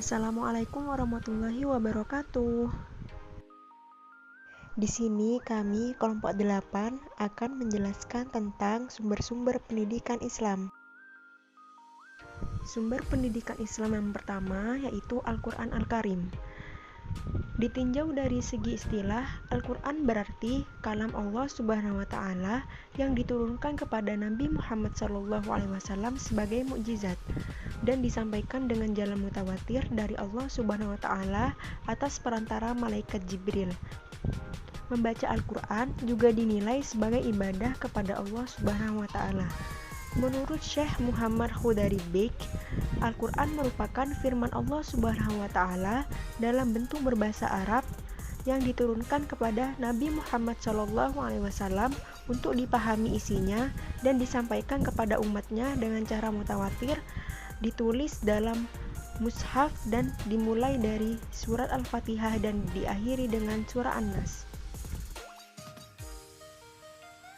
Assalamualaikum warahmatullahi wabarakatuh. Di sini kami kelompok 8 akan menjelaskan tentang sumber-sumber pendidikan Islam. Sumber pendidikan Islam yang pertama yaitu Al-Quran Al-Karim. Ditinjau dari segi istilah, Al-Quran berarti kalam Allah Subhanahu wa Ta'ala yang diturunkan kepada Nabi Muhammad SAW sebagai mukjizat dan disampaikan dengan jalan mutawatir dari Allah Subhanahu wa Ta'ala atas perantara malaikat Jibril. Membaca Al-Quran juga dinilai sebagai ibadah kepada Allah Subhanahu wa Ta'ala. Menurut Syekh Muhammad Khudari Bek, Al-Quran merupakan firman Allah Subhanahu wa Ta'ala dalam bentuk berbahasa Arab yang diturunkan kepada Nabi Muhammad SAW untuk dipahami isinya dan disampaikan kepada umatnya dengan cara mutawatir, ditulis dalam mushaf dan dimulai dari surat Al-Fatihah dan diakhiri dengan surah An-Nas.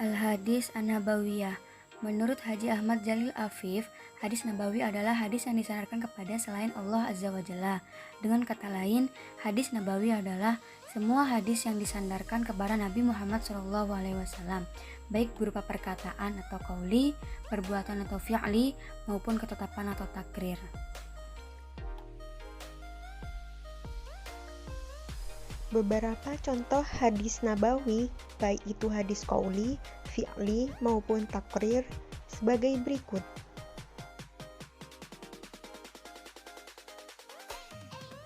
Al-Hadis An-Nabawiyah. Menurut Haji Ahmad Jalil Afif, hadis Nabawi adalah hadis yang disandarkan kepada selain Allah Azza wa Jalla. Dengan kata lain, hadis Nabawi adalah semua hadis yang disandarkan kepada Nabi Muhammad SAW, baik berupa perkataan atau qauli, perbuatan atau fi'li, maupun ketetapan atau takrir. Beberapa contoh hadis nabawi, baik itu hadis qauli, fi'li, maupun takrir, sebagai berikut.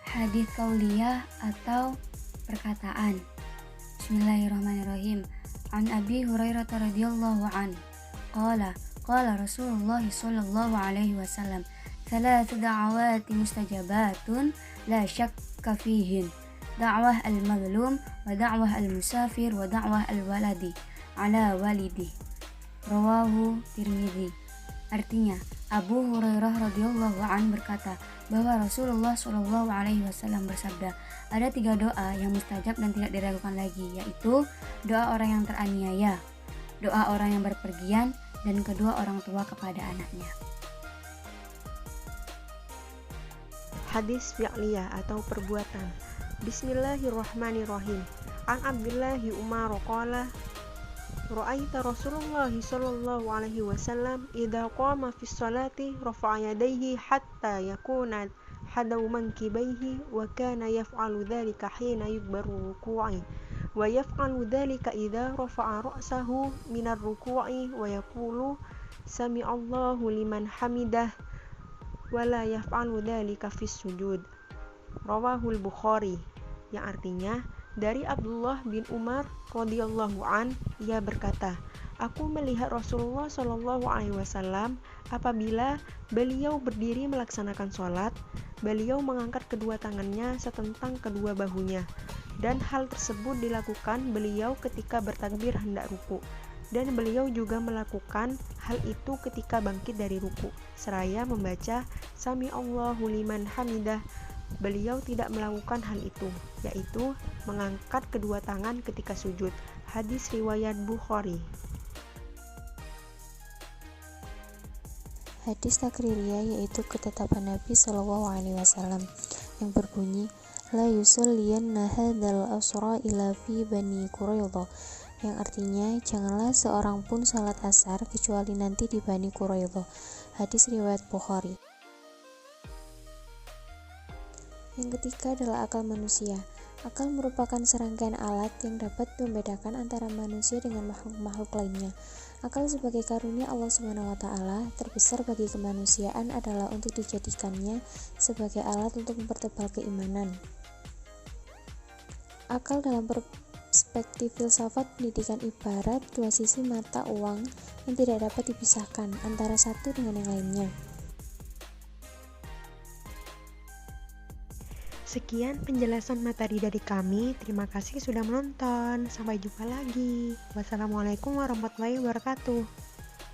Hadis qauliyah atau perkataan. Bismillahirrahmanirrahim. An Abi Hurairah radhiyallahu an. Qala Rasulullah sallallahu alaihi wasallam, "Thalathu da'awati mustajabatun la syakka fihin. Da'wah al-mazlum wa da'wah al-musafir wa da'wah al-waladi ala walidi." Rawahu Tirmidzi. Artinya, Abu Hurairah radhiyallahu an berkata bahwa Rasulullah Shallallahu alaihi wasallam bersabda, ada 3 doa yang mustajab dan tidak diragukan lagi, yaitu doa orang yang teraniaya, doa orang yang berpergian, dan kedua orang tua kepada anaknya. Hadis fi'liyah atau perbuatan. Bismillahirrahmanirrahim. An Abdullah Umar qala Ra'aita Rasulullah sallallahu alaihi wasallam idza qama fi sholati rafa'a yadayhi hatta yakuna hadaw mankibaihi wa kana yaf'alu dhalika hina yukbaru ruku'i wa yaf'alu dhalika idza rafa'a ra'sahu minar ruku'i wa yaqulu sami'allahu liman hamidah wa la yaf'alu dhalika fis sujud. Rawahul Bukhari, yang artinya dari Abdullah bin Umar radhiyallahu an, ia berkata, aku melihat Rasulullah Shallallahu alaihi wasallam apabila beliau berdiri melaksanakan sholat, beliau mengangkat kedua tangannya setentang kedua bahunya, dan hal tersebut dilakukan beliau ketika bertakbir hendak ruku, dan beliau juga melakukan hal itu ketika bangkit dari ruku, seraya membaca Sami Allahu liman hamidah. Beliau tidak melakukan hal itu, yaitu mengangkat kedua tangan ketika sujud. Hadis riwayat Bukhari. Hadis takririyah yaitu ketetapan Nabi Shallallahu alaihi wasallam yang berbunyi, la yusalliyanna hadzal asra ila fi bani Quraidah, yang artinya janganlah seorang pun salat asar kecuali nanti di Bani Quraidah. Hadis riwayat Bukhari. Yang ketiga adalah akal manusia. Akal merupakan serangkaian alat yang dapat membedakan antara manusia dengan makhluk-makhluk lainnya. Akal sebagai karunia Allah Subhanahu wa Ta'ala terbesar bagi kemanusiaan adalah untuk dijadikannya sebagai alat untuk mempertebal keimanan. Akal dalam perspektif filsafat pendidikan ibarat dua sisi mata uang yang tidak dapat dipisahkan antara satu dengan yang lainnya. Sekian penjelasan materi dari kami. Terima kasih sudah menonton. Sampai jumpa lagi. Wassalamualaikum warahmatullahi wabarakatuh.